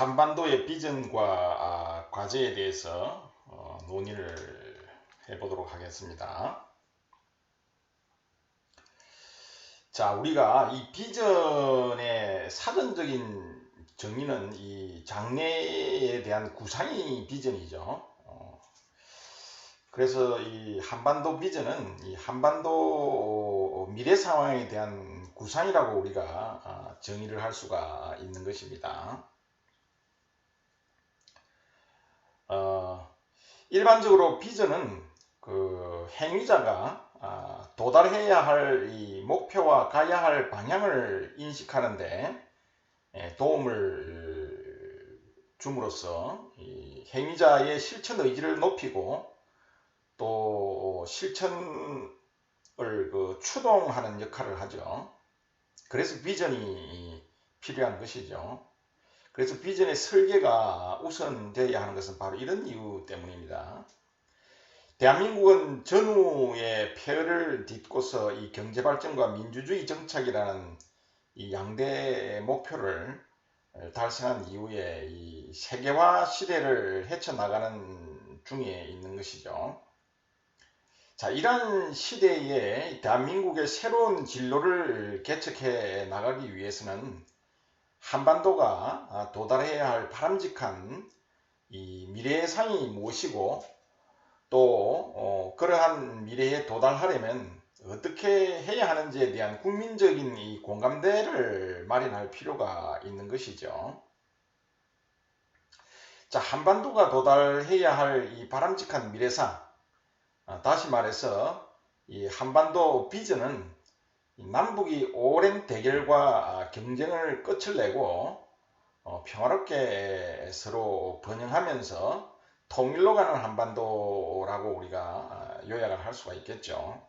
한반도의 비전과 과제에 대해서 논의를 해보도록 하겠습니다. 자, 우리가 이 비전의 사전적인 정의는 이 장래에 대한 구상이 비전이죠. 그래서 이 한반도 비전은 이 한반도 미래 상황에 대한 구상이라고 우리가 정의를 할 수가 있는 것입니다. 일반적으로 비전은 그 행위자가 도달해야 할 이 목표와 가야 할 방향을 인식하는데 도움을 줌으로써 이 행위자의 실천 의지를 높이고 또 실천을 추동하는 역할을 하죠. 그래서 비전이 필요한 것이죠. 그래서 비전의 설계가 우선되어야 하는 것은 바로 이런 이유 때문입니다. 대한민국은 전후의 폐허를 딛고서 이 경제발전과 민주주의 정착이라는 이 양대 목표를 달성한 이후에 이 세계화 시대를 헤쳐나가는 중에 있는 것이죠. 자, 이러한 시대에 대한민국의 새로운 진로를 개척해 나가기 위해서는 한반도가 도달해야 할 바람직한 이 미래의 상이 무엇이고 또 그러한 미래에 도달하려면 어떻게 해야 하는지에 대한 국민적인 이 공감대를 마련할 필요가 있는 것이죠. 자, 한반도가 도달해야 할 이 바람직한 미래상, 다시 말해서 이 한반도 비전은 남북이 오랜 대결과 경쟁을 끝을 내고 평화롭게 서로 번영하면서 통일로 가는 한반도라고 우리가 요약을 할 수가 있겠죠.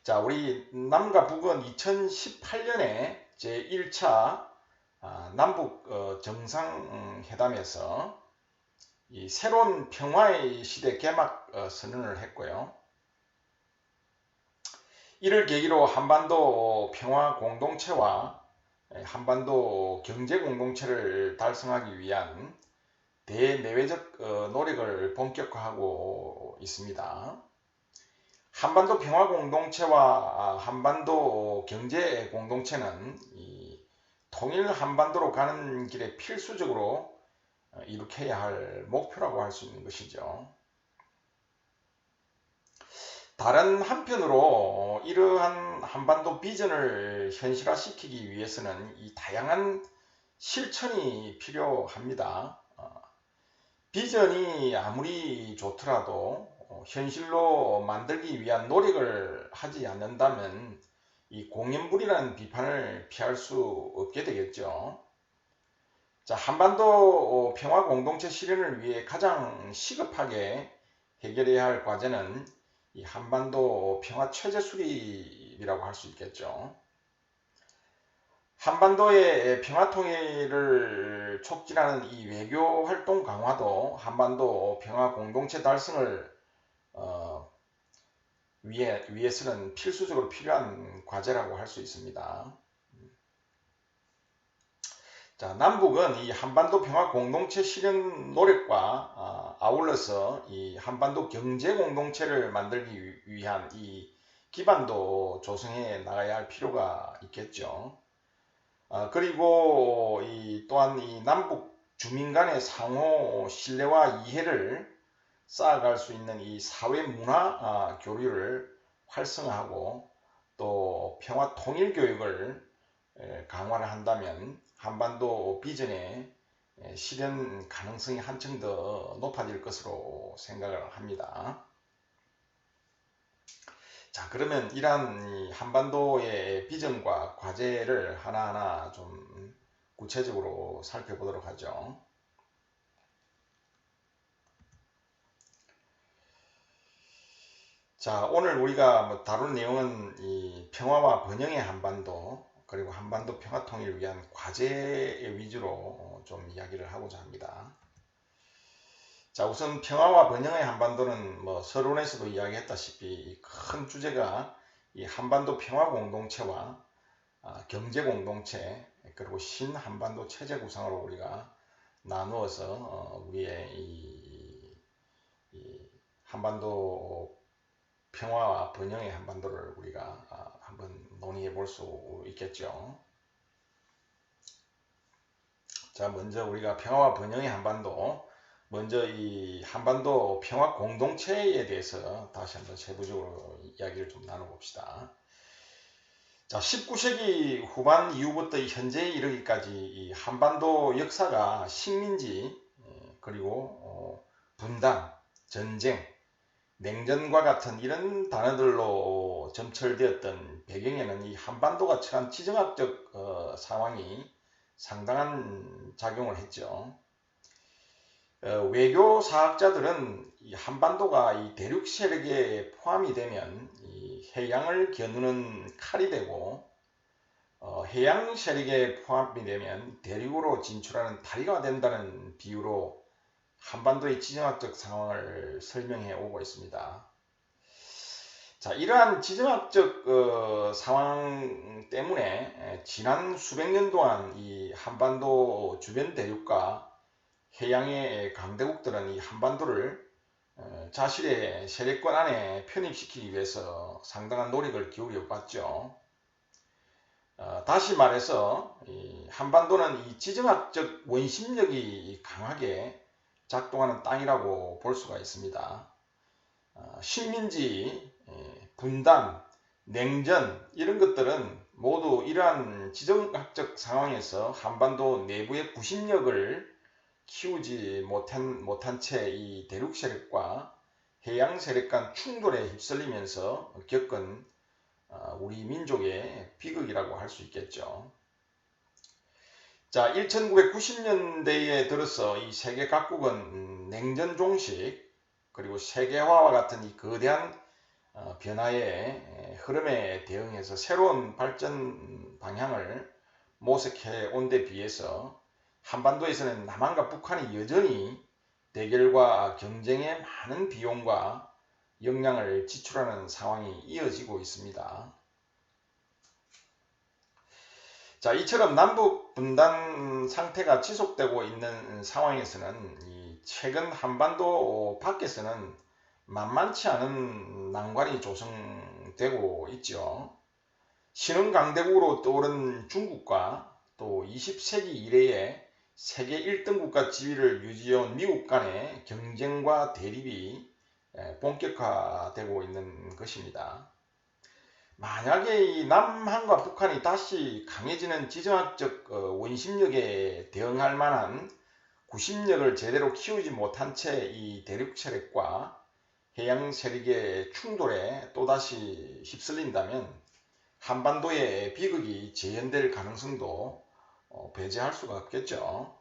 자, 우리 남과 북은 2018년에 제1차 남북 정상회담에서 이 새로운 평화의 시대 개막 선언을 했고요. 이를 계기로 한반도 평화 공동체와 한반도 경제 공동체를 달성하기 위한 대내외적 노력을 본격화하고 있습니다. 한반도 평화 공동체와 한반도 경제 공동체는 이 통일 한반도로 가는 길에 필수적으로 이룩해야 할 목표라고 할 수 있는 것이죠. 다른 한편으로 이러한 한반도 비전을 현실화시키기 위해서는 이 다양한 실천이 필요합니다. 비전이 아무리 좋더라도 현실로 만들기 위한 노력을 하지 않는다면 이 공연불이라는 비판을 피할 수 없게 되겠죠. 자, 한반도 평화 공동체 실현을 위해 가장 시급하게 해결해야 할 과제는 이 한반도 평화 체제 수립이라고 할 수 있겠죠. 한반도의 평화 통일을 촉진하는 이 외교 활동 강화도 한반도 평화 공동체 달성을 위해서는 필수적으로 필요한 과제라고 할 수 있습니다. 자, 남북은 이 한반도 평화 공동체 실현 노력과 아울러서 이 한반도 경제 공동체를 만들기 위한 이 기반도 조성해 나가야 할 필요가 있겠죠. 그리고 또한 이 남북 주민 간의 상호 신뢰와 이해를 쌓아갈 수 있는 이 사회 문화 교류를 활성화하고 또 평화 통일 교육을 강화를 한다면 한반도 비전의 실현 가능성이 한층 더 높아질 것으로 생각을 합니다. 자, 그러면 이러한 한반도의 비전과 과제를 하나하나 좀 구체적으로 살펴보도록 하죠. 자, 오늘 우리가 다룰 내용은 이 평화와 번영의 한반도 그리고 한반도 평화 통일을 위한 과제 위주로 좀 이야기를 하고자 합니다. 자, 우선 평화와 번영의 한반도는 뭐 서론에서도 이야기했다시피 큰 주제가 이 한반도 평화 공동체와 경제 공동체 그리고 신한반도 체제 구상으로 우리가 나누어서 우리의 이 한반도 평화와 번영의 한반도를 우리가 한번 논의해 볼 수 있겠죠. 자, 먼저 우리가 평화와 번영의 한반도, 먼저 이 한반도 평화 공동체에 대해서 다시 한번 세부적으로 이야기를 좀 나눠봅시다. 자, 19세기 후반 이후부터 현재에 이르기까지 이 한반도 역사가 식민지, 그리고 분단, 전쟁, 냉전과 같은 이런 단어들로 점철되었던 배경에는 이 한반도가 처한 지정학적 상황이 상당한 작용을 했죠. 외교 사학자들은 이 한반도가 이 대륙 세력에 포함이 되면 이 해양을 겨누는 칼이 되고 해양 세력에 포함이 되면 대륙으로 진출하는 다리가 된다는 비유로 한반도의 지정학적 상황을 설명해 오고 있습니다. 자, 이러한 지정학적 상황 때문에 지난 수백 년 동안 이 한반도 주변 대륙과 해양의 강대국들은 이 한반도를 자신의 세력권 안에 편입시키기 위해서 상당한 노력을 기울여 왔죠. 다시 말해서 이 한반도는 이 지정학적 원심력이 강하게 작동하는 땅이라고 볼 수가 있습니다. 식민지, 분단, 냉전 이런 것들은 모두 이러한 지정학적 상황에서 한반도 내부의 구심력을 키우지 못한 채 이 대륙 세력과 해양 세력 간 충돌에 휩쓸리면서 겪은 우리 민족의 비극이라고 할 수 있겠죠. 자, 1990년대에 들어서 이 세계 각국은 냉전 종식 그리고 세계화와 같은 이 거대한 변화의 흐름에 대응해서 새로운 발전 방향을 모색해 온 데 비해서 한반도에서는 남한과 북한이 여전히 대결과 경쟁에 많은 비용과 역량을 지출하는 상황이 이어지고 있습니다. 자, 이처럼 남북 분단 상태가 지속되고 있는 상황에서는 이 최근 한반도 밖에서는 만만치 않은 난관이 조성되고 있죠. 신흥 강대국으로 떠오른 중국과 또 20세기 이래에 세계 1등 국가 지위를 유지해온 미국 간의 경쟁과 대립이 본격화되고 있는 것입니다. 만약에 이 남한과 북한이 다시 강해지는 지정학적 원심력에 대응할 만한 구심력을 제대로 키우지 못한 채 이 대륙 세력과 해양 세력의 충돌에 또다시 휩쓸린다면 한반도의 비극이 재현될 가능성도 배제할 수가 없겠죠.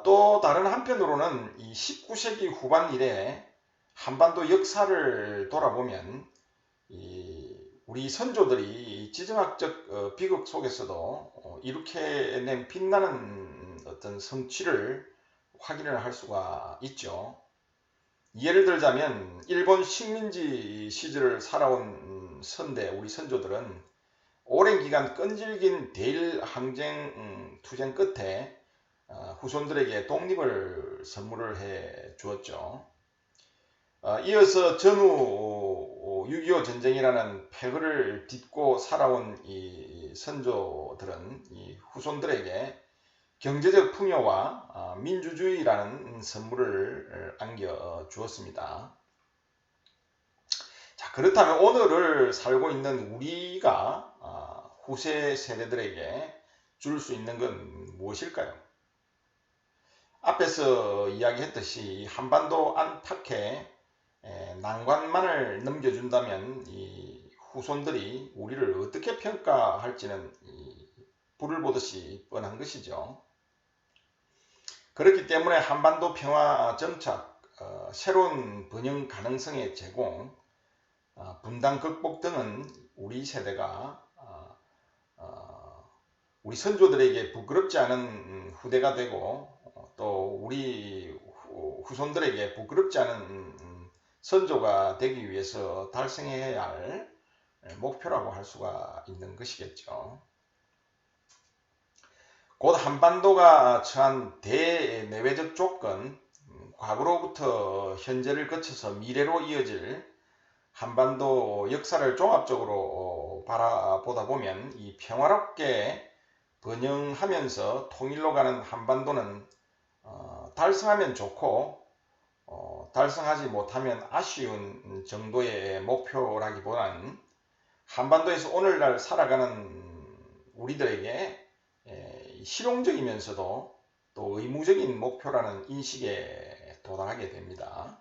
또 다른 한편으로는 이 19세기 후반 이래 한반도 역사를 돌아보면 우리 선조들이 지정학적 비극 속에서도 이룩해낸 빛나는 어떤 성취를 확인을 할 수가 있죠. 예를 들자면 일본 식민지 시절을 살아온 선대 우리 선조들은 오랜 기간 끈질긴 대일 항쟁 투쟁 끝에 후손들에게 독립을 선물을 해 주었죠. 이어서 전후 6.25 전쟁이라는 패거를 딛고 살아온 이 선조들은 이 후손들에게 경제적 풍요와 민주주의라는 선물을 안겨 주었습니다. 자, 그렇다면 오늘을 살고 있는 우리가 후세 세대들에게 줄 수 있는 건 무엇일까요? 앞에서 이야기했듯이 한반도 안팎에 난관만을 넘겨준다면 이 후손들이 우리를 어떻게 평가할지는 불을 보듯이 뻔한 것이죠. 그렇기 때문에 한반도 평화 정착, 새로운 번영 가능성의 제공, 분단 극복 등은 우리 세대가 우리 선조들에게 부끄럽지 않은 후대가 되고 또 우리 후손들에게 부끄럽지 않은 선조가 되기 위해서 달성해야 할 목표라고 할 수가 있는 것이겠죠. 곧 한반도가 처한 대내외적 조건, 과거로부터 현재를 거쳐서 미래로 이어질 한반도 역사를 종합적으로 바라보다 보면 이 평화롭게 번영하면서 통일로 가는 한반도는 달성하면 좋고 달성하지 못하면 아쉬운 정도의 목표라기보다는 한반도에서 오늘날 살아가는 우리들에게 실용적이면서도 또 의무적인 목표라는 인식에 도달하게 됩니다.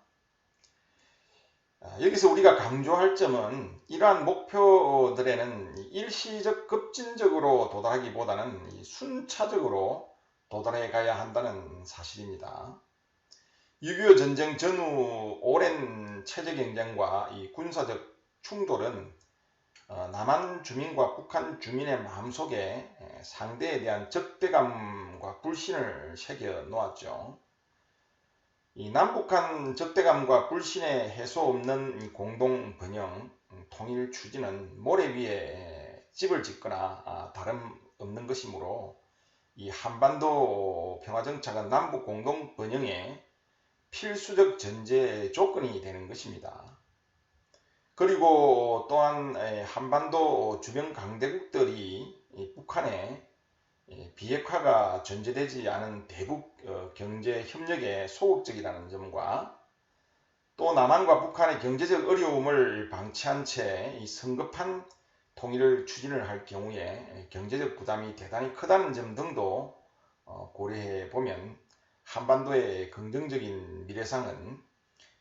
여기서 우리가 강조할 점은 이러한 목표들에는 일시적 급진적으로 도달하기보다는 순차적으로 도달해 가야 한다는 사실입니다. 6.25 전쟁 전후 오랜 체제 경쟁과 이 군사적 충돌은 남한 주민과 북한 주민의 마음속에 상대에 대한 적대감과 불신을 새겨 놓았죠. 이 남북한 적대감과 불신의 해소 없는 공동 번영, 통일 추진은 모래 위에 집을 짓거나 다름없는 것이므로 이 한반도 평화정착은 남북 공동 번영의 필수적 전제 조건이 되는 것입니다. 그리고 또한 한반도 주변 강대국들이 북한의 비핵화가 전제되지 않은 대북 경제 협력에 소극적이라는 점과 또 남한과 북한의 경제적 어려움을 방치한 채 이 성급한 통일을 추진을 할 경우에 경제적 부담이 대단히 크다는 점 등도 고려해 보면 한반도의 긍정적인 미래상은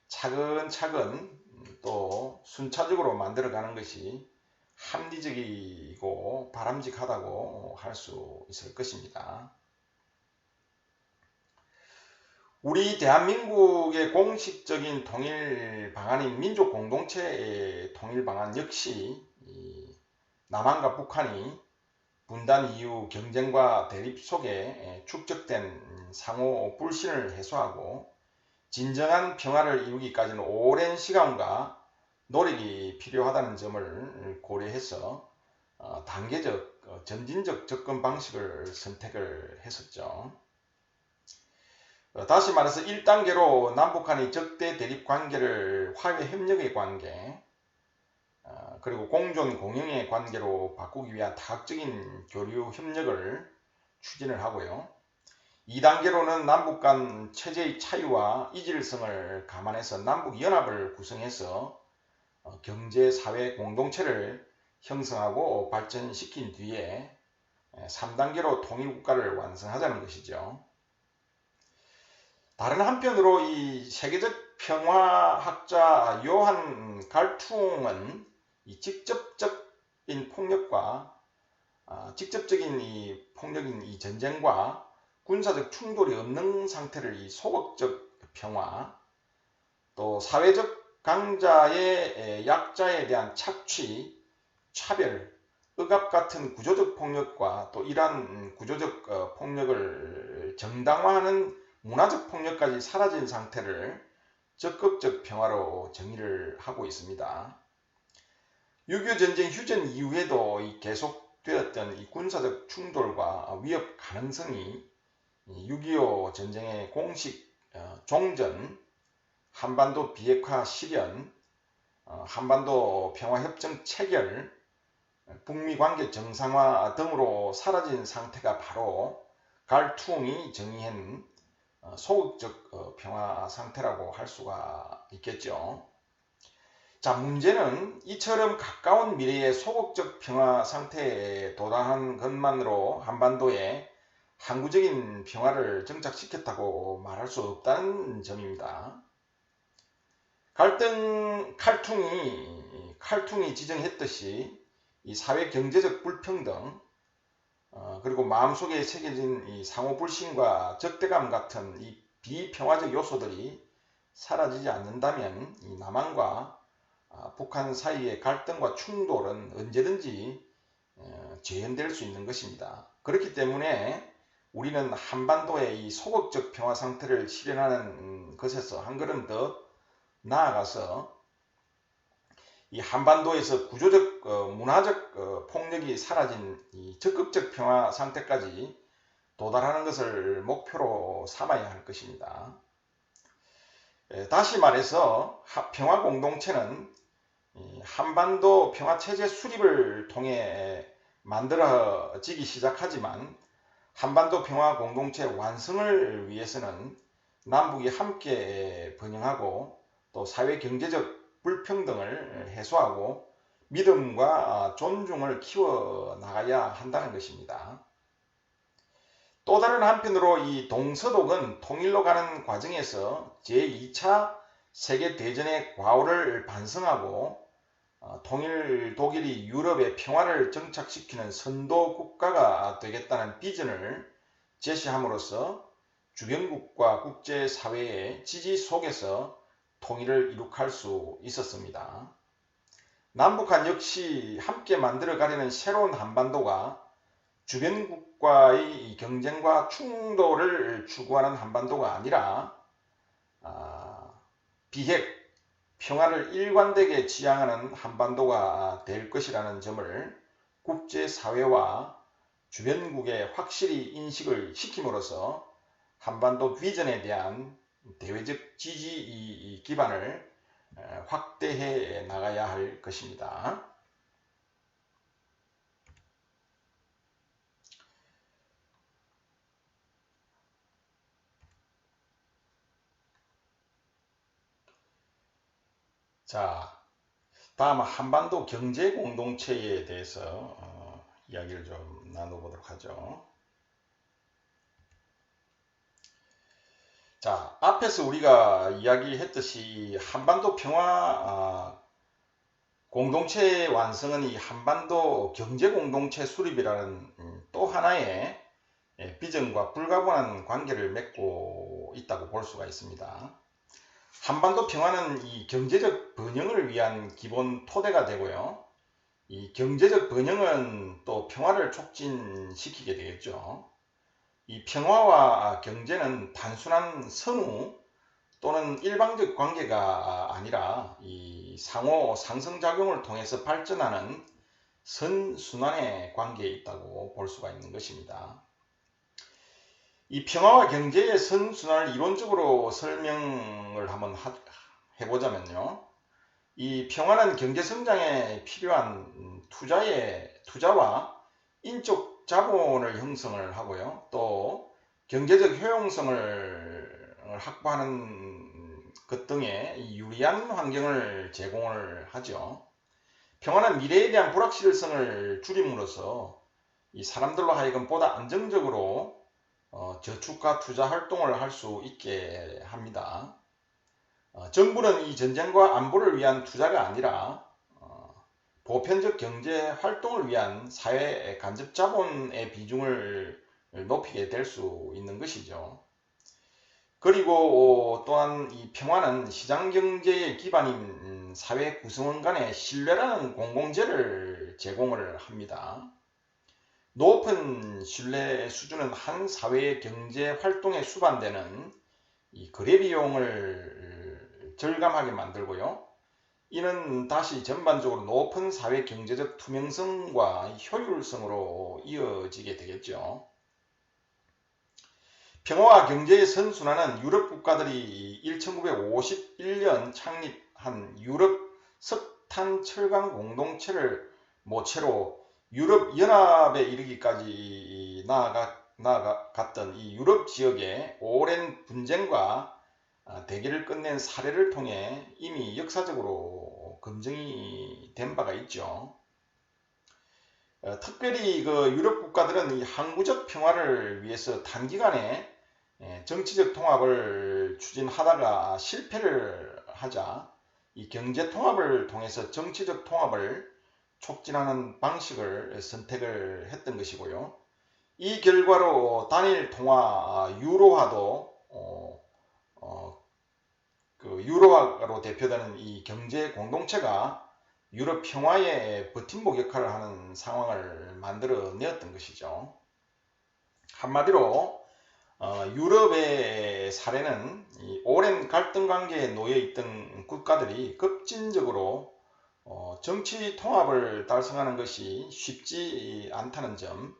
차근차근 또 순차적으로 만들어가는 것이 합리적이고 바람직하다고 할 수 있을 것입니다. 우리 대한민국의 공식적인 통일 방안인 민족공동체의 통일 방안 역시 남한과 북한이 분단 이후 경쟁과 대립 속에 축적된 상호 불신을 해소하고 진정한 평화를 이루기까지는 오랜 시간과 노력이 필요하다는 점을 고려해서 단계적, 점진적 접근 방식을 선택을 했었죠. 다시 말해서 1단계로 남북한의 적대 대립 관계를 화해 협력의 관계, 그리고 공존 공영의 관계로 바꾸기 위한 다각적인 교류 협력을 추진을 하고요. 2단계로는 남북 간 체제의 차이와 이질성을 감안해서 남북연합을 구성해서 경제, 사회 공동체를 형성하고 발전시킨 뒤에 3단계로 통일국가를 완성하자는 것이죠. 다른 한편으로 이 세계적 평화학자 요한 갈퉁은 이 직접적인 폭력과 직접적인 이 폭력인 이 전쟁과 군사적 충돌이 없는 상태를 이 소극적 평화, 또 사회적 강자의 약자에 대한 착취, 차별, 억압 같은 구조적 폭력과 또 이러한 구조적 폭력을 정당화하는 문화적 폭력까지 사라진 상태를 적극적 평화로 정의를 하고 있습니다. 6.25 전쟁 휴전 이후에도 계속되었던 이 군사적 충돌과 위협 가능성이 6.25 전쟁의 공식 종전, 한반도 비핵화 실현, 한반도 평화협정 체결, 북미 관계 정상화 등으로 사라진 상태가 바로 갈퉁이 정의한 소극적 평화 상태라고 할 수가 있겠죠. 자, 문제는 이처럼 가까운 미래의 소극적 평화 상태에 도달한 것만으로 한반도에 항구적인 평화를 정착시켰다고 말할 수 없다는 점입니다. 칼퉁이 지정했듯이 이 사회 경제적 불평등, 그리고 마음속에 새겨진 이 상호불신과 적대감 같은 이 비평화적 요소들이 사라지지 않는다면 이 남한과 북한 사이의 갈등과 충돌은 언제든지 재현될 수 있는 것입니다. 그렇기 때문에 우리는 한반도의 이 소극적 평화 상태를 실현하는 것에서 한 걸음 더 나아가서 이 한반도에서 구조적 문화적 폭력이 사라진 이 적극적 평화 상태까지 도달하는 것을 목표로 삼아야 할 것입니다. 다시 말해서 평화 공동체는 한반도 평화체제 수립을 통해 만들어지기 시작하지만 한반도 평화 공동체 완성을 위해서는 남북이 함께 번영하고 또 사회 경제적 불평등을 해소하고 믿음과 존중을 키워 나가야 한다는 것입니다. 또 다른 한편으로 이 동서독은 통일로 가는 과정에서 제2차 세계대전의 과오를 반성하고 통일 독일이 유럽의 평화를 정착시키는 선도 국가가 되겠다는 비전을 제시함으로써 주변국과 국제사회의 지지 속에서 통일을 이룩할 수 있었습니다. 남북한 역시 함께 만들어가려는 새로운 한반도가 주변국과의 경쟁과 충돌을 추구하는 한반도가 아니라 비핵, 평화를 일관되게 지향하는 한반도가 될 것이라는 점을 국제사회와 주변국에 확실히 인식을 시킴으로써 한반도 비전에 대한 대외적 지지 기반을 확대해 나가야 할 것입니다. 자, 다음 한반도 경제 공동체에 대해서 이야기를 좀 나눠보도록 하죠. 자, 앞에서 우리가 이야기했듯이 한반도 평화 공동체의 완성은 이 한반도 경제 공동체 수립이라는 또 하나의 비전과 불가분한 관계를 맺고 있다고 볼 수가 있습니다. 한반도 평화는 이 경제적 번영을 위한 기본 토대가 되고요. 이 경제적 번영은 또 평화를 촉진시키게 되겠죠. 이 평화와 경제는 단순한 선후 또는 일방적 관계가 아니라 이 상호 상승작용을 통해서 발전하는 선순환의 관계에 있다고 볼 수가 있는 것입니다. 이 평화와 경제의 선순환을 이론적으로 설명을 한번 해보자면요. 이 평화는 경제 성장에 필요한 투자와 인적 자본을 형성을 하고요. 또 경제적 효용성을 확보하는 것 등의 유리한 환경을 제공을 하죠. 평화는 미래에 대한 불확실성을 줄임으로써 이 사람들로 하여금 보다 안정적으로 저축과 투자 활동을 할 수 있게 합니다. 정부는 이 전쟁과 안보를 위한 투자가 아니라 보편적 경제 활동을 위한 사회 간접 자본의 비중을 높이게 될 수 있는 것이죠. 그리고 또한 이 평화는 시장 경제의 기반인 사회 구성원 간의 신뢰라는 공공재를 제공을 합니다. 높은 신뢰 수준은 한 사회의 경제 활동에 수반되는 이 거래 비용을 절감하게 만들고요. 이는 다시 전반적으로 높은 사회 경제적 투명성과 효율성으로 이어지게 되겠죠. 평화와 경제의 선순환은 유럽 국가들이 1951년 창립한 유럽 석탄 철강 공동체를 모체로 유럽 연합에 이르기까지 나아갔던 이 유럽 지역의 오랜 분쟁과 대결을 끝낸 사례를 통해 이미 역사적으로 검증이 된 바가 있죠. 특별히 그 유럽 국가들은 이 항구적 평화를 위해서 단기간에 정치적 통합을 추진하다가 실패를 하자 이 경제 통합을 통해서 정치적 통합을 촉진하는 방식을 선택을 했던 것이고요. 이 결과로 단일 통화 유로화도 그 유로화로 대표되는 이 경제 공동체가 유럽 평화의 버팀목 역할을 하는 상황을 만들어내었던 것이죠. 한마디로 유럽의 사례는 이 오랜 갈등 관계에 놓여 있던 국가들이 급진적으로 정치 통합을 달성하는 것이 쉽지 않다는 점,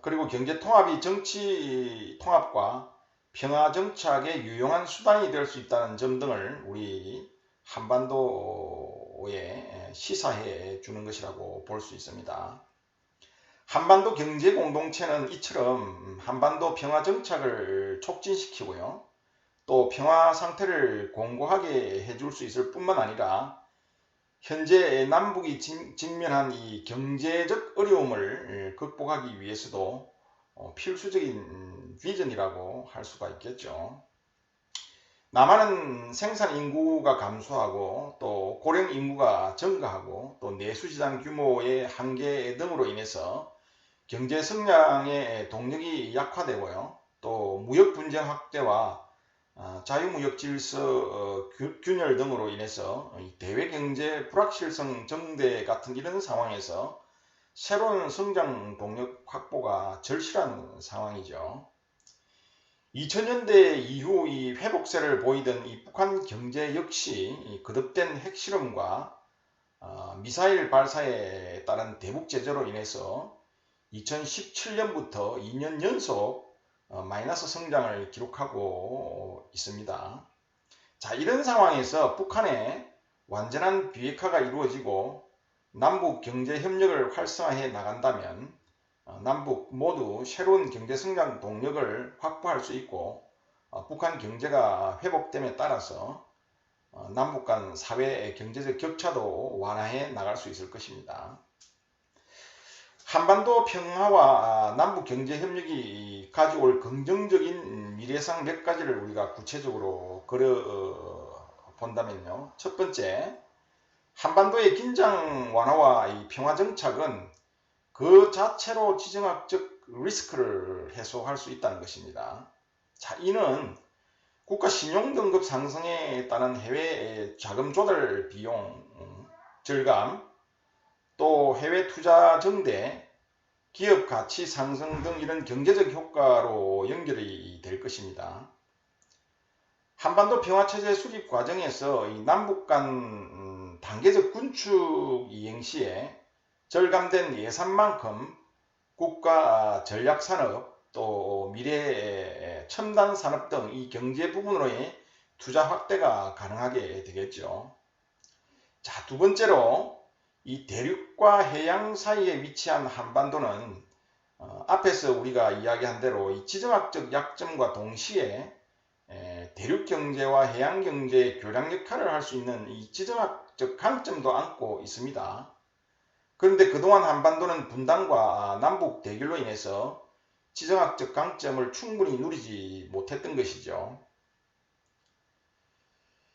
그리고 경제 통합이 정치 통합과 평화 정착에 유용한 수단이 될 수 있다는 점 등을 우리 한반도에 시사해 주는 것이라고 볼 수 있습니다. 한반도 경제 공동체는 이처럼 한반도 평화 정착을 촉진시키고요. 또 평화 상태를 공고하게 해줄 수 있을 뿐만 아니라 현재 남북이 직면한 이 경제적 어려움을 극복하기 위해서도 필수적인 비전이라고 할 수가 있겠죠. 남한은 생산 인구가 감소하고 또 고령 인구가 증가하고 또 내수시장 규모의 한계 등으로 인해서 경제 성장의 동력이 약화되고요. 또 무역 분쟁 확대와 자유무역 질서 균열 등으로 인해서 대외 경제 불확실성 증대 같은 이런 상황에서 새로운 성장 동력 확보가 절실한 상황이죠. 2000년대 이후 이 회복세를 보이던 이 북한 경제 역시 거듭된 핵실험과 미사일 발사에 따른 대북 제재로 인해서 2017년부터 2년 연속 마이너스 성장을 기록하고 있습니다. 자, 이런 상황에서 북한의 완전한 비핵화가 이루어지고 남북 경제 협력을 활성화해 나간다면 남북 모두 새로운 경제 성장 동력을 확보할 수 있고 북한 경제가 회복됨에 따라서 남북 간 사회 경제적 격차도 완화해 나갈 수 있을 것입니다. 한반도 평화와 남북 경제 협력이 가져올 긍정적인 미래상 몇 가지를 우리가 구체적으로 본다면요. 첫 번째, 한반도의 긴장 완화와 이 평화 정착은 그 자체로 지정학적 리스크를 해소할 수 있다는 것입니다. 자, 이는 국가 신용 등급 상승에 따른 해외 자금 조달 비용 절감, 또 해외 투자 증대, 기업 가치 상승 등 이런 경제적 효과로 연결이 될 것입니다. 한반도 평화체제 수립 과정에서 이 남북 간 단계적 군축 이행 시에 절감된 예산만큼 국가 전략산업 또 미래 첨단 산업 등 이 경제 부분으로의 투자 확대가 가능하게 되겠죠. 자, 두 번째로 이 대륙과 해양 사이에 위치한 한반도는 앞에서 우리가 이야기한 대로 이 지정학적 약점과 동시에 대륙 경제와 해양 경제의 교량 역할을 할 수 있는 이 지정학적 강점도 안고 있습니다. 그런데 그동안 한반도는 분단과 남북 대결로 인해서 지정학적 강점을 충분히 누리지 못했던 것이죠.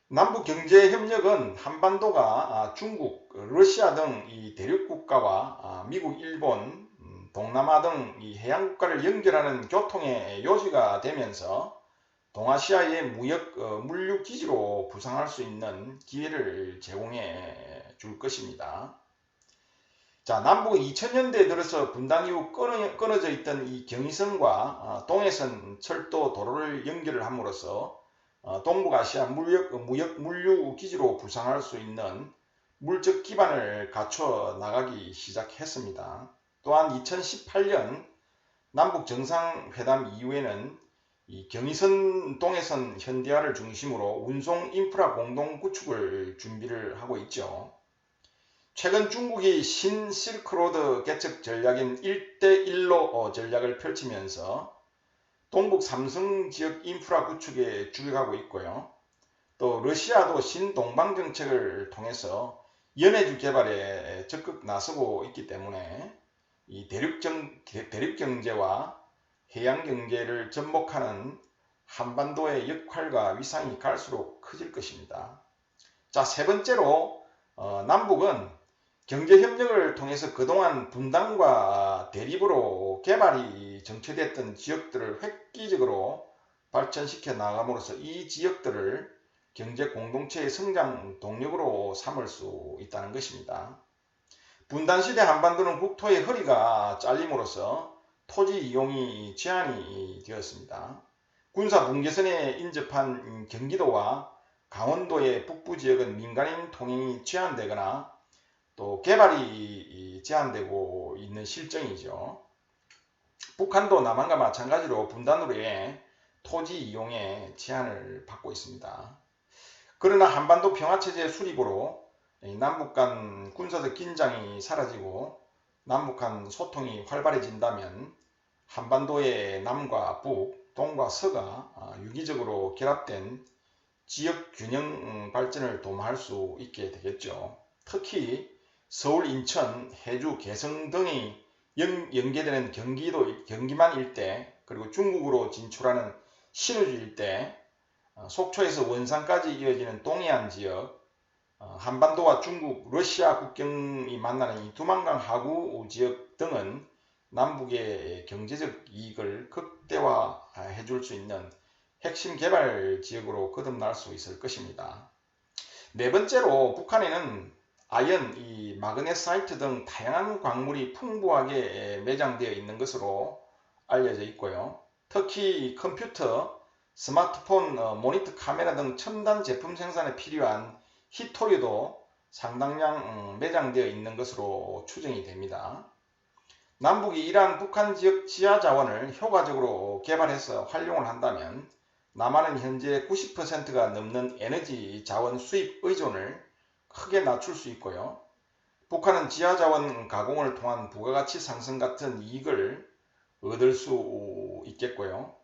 남북 경제 협력은 한반도가 중국, 러시아 등 이 대륙 국가와 미국, 일본, 동남아 등 이 해양 국가를 연결하는 교통의 요지가 되면서 동아시아의 무역 물류 기지로 부상할 수 있는 기회를 제공해 줄 것입니다. 자, 남북은 2000년대에 들어서 분단 이후 끊어져 있던 이 경의선과 동해선 철도 도로를 연결을 함으로써 동북아시아 무역 물류 기지로 부상할 수 있는 물적 기반을 갖춰 나가기 시작했습니다. 또한 2018년 남북 정상회담 이후에는 이 경의선 동해선 현대화를 중심으로 운송 인프라 공동 구축을 준비를 하고 있죠. 최근 중국이 신실크로드 개척 전략인 1대1로 전략을 펼치면서 동북 삼성 지역 인프라 구축에 주력하고 있고요. 또 러시아도 신동방 정책을 통해서 연해주 개발에 적극 나서고 있기 때문에 이 대륙 경제와 해양 경제를 접목하는 한반도의 역할과 위상이 갈수록 커질 것입니다. 자, 세 번째로 남북은 경제협력을 통해서 그동안 분단과 대립으로 개발이 정체됐던 지역들을 획기적으로 발전시켜 나감으로써 이 지역들을 경제 공동체의 성장 동력으로 삼을 수 있다는 것입니다. 분단시대 한반도는 국토의 허리가 잘림으로써 토지 이용이 제한이 되었습니다. 군사 분계선에 인접한 경기도와 강원도의 북부 지역은 민간인 통행이 제한되거나 또 개발이 제한되고 있는 실정이죠. 북한도 남한과 마찬가지로 분단으로의 토지 이용에 제한을 받고 있습니다. 그러나 한반도 평화체제 수립으로 남북 간 군사적 긴장이 사라지고 남북 간 소통이 활발해진다면 한반도의 남과 북, 동과 서가 유기적으로 결합된 지역 균형 발전을 도모할 수 있게 되겠죠. 특히 서울, 인천, 해주, 개성 등이 연계되는 경기만 일대, 그리고 중국으로 진출하는 신우주 일대, 속초에서 원산까지 이어지는 동해안 지역, 한반도와 중국, 러시아 국경이 만나는 이 두만강 하구 지역 등은 남북의 경제적 이익을 극대화해 줄 수 있는 핵심 개발 지역으로 거듭날 수 있을 것입니다. 네 번째로 북한에는 아연, 마그네사이트 등 다양한 광물이 풍부하게 매장되어 있는 것으로 알려져 있고요. 특히 컴퓨터, 스마트폰, 모니터 카메라 등 첨단 제품 생산에 필요한 히토류도 상당량 매장되어 있는 것으로 추정이 됩니다. 남북이 이러한 북한 지역 지하 자원을 효과적으로 개발해서 활용을 한다면 남한은 현재 90%가 넘는 에너지 자원 수입 의존을 크게 낮출 수 있고요. 북한은 지하 자원 가공을 통한 부가가치 상승 같은 이익을 얻을 수 있겠고요.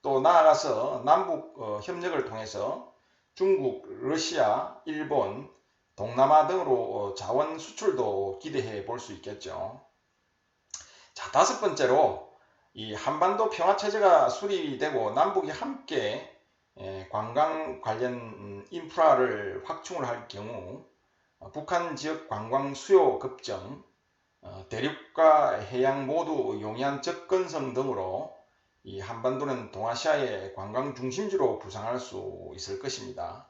또 나아가서 남북 협력을 통해서 중국, 러시아, 일본, 동남아 등으로 자원 수출도 기대해 볼 수 있겠죠. 자, 다섯 번째로 이 한반도 평화체제가 수립이 되고 남북이 함께 관광 관련 인프라를 확충을 할 경우 북한 지역 관광 수요 급증, 대륙과 해양 모두 용이한 접근성 등으로 이 한반도는 동아시아의 관광 중심지로 부상할 수 있을 것입니다.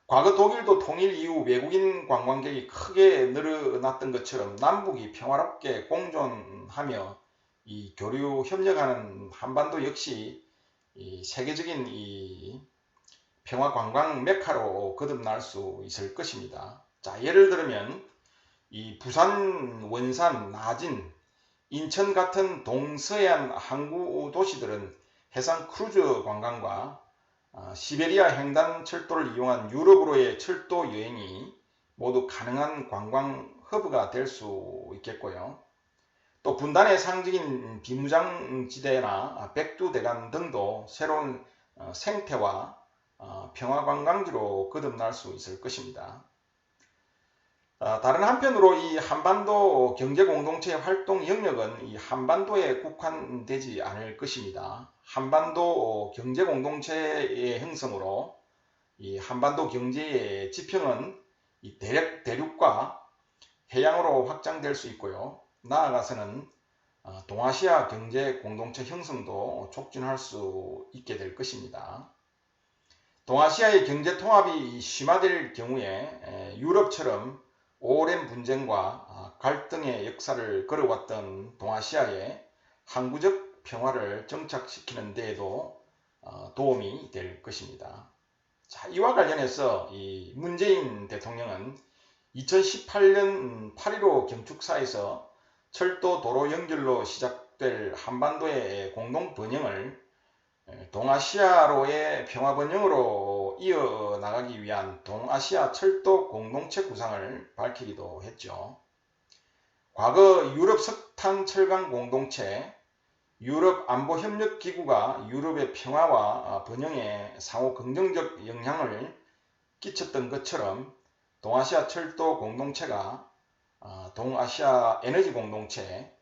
과거 독일도 통일 이후 외국인 관광객이 크게 늘어났던 것처럼 남북이 평화롭게 공존하며 이 교류 협력하는 한반도 역시 이 세계적인 이 평화 관광 메카로 거듭날 수 있을 것입니다. 자, 예를 들면 이 부산, 원산, 나진, 인천 같은 동서해안 항구 도시들은 해상 크루즈 관광과 시베리아 횡단 철도를 이용한 유럽으로의 철도 여행이 모두 가능한 관광 허브가 될 수 있겠고요. 또 분단의 상징인 비무장지대나 백두대간 등도 새로운 생태와 평화관광지로 거듭날 수 있을 것입니다. 다른 한편으로 이 한반도 경제공동체의 활동 영역은 이 한반도에 국한되지 않을 것입니다. 한반도 경제공동체의 형성으로 이 한반도 경제의 지평은 이 대륙과 해양으로 확장될 수 있고요. 나아가서는 동아시아 경제공동체 형성도 촉진할 수 있게 될 것입니다. 동아시아의 경제통합이 심화될 경우에 유럽처럼 오랜 분쟁과 갈등의 역사를 걸어왔던 동아시아의 항구적 평화를 정착시키는 데에도 도움이 될 것입니다. 자, 이와 관련해서 이 문재인 대통령은 2018년 8.15 경축사에서 철도 도로 연결로 시작될 한반도의 공동 번영을 동아시아로의 평화 번영으로 이어나가기 위한 동아시아 철도 공동체 구상을 밝히기도 했죠. 과거 유럽 석탄 철강 공동체, 유럽 안보협력기구가 유럽의 평화와 번영에 상호 긍정적 영향을 끼쳤던 것처럼 동아시아 철도 공동체가 동아시아 에너지 공동체,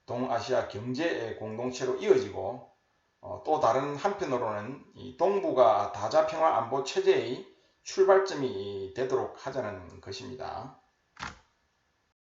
동아시아 경제 공동체로 이어지고 또 다른 한편으로는 이 동북아 다자평화 안보 체제의 출발점이 되도록 하자는 것입니다.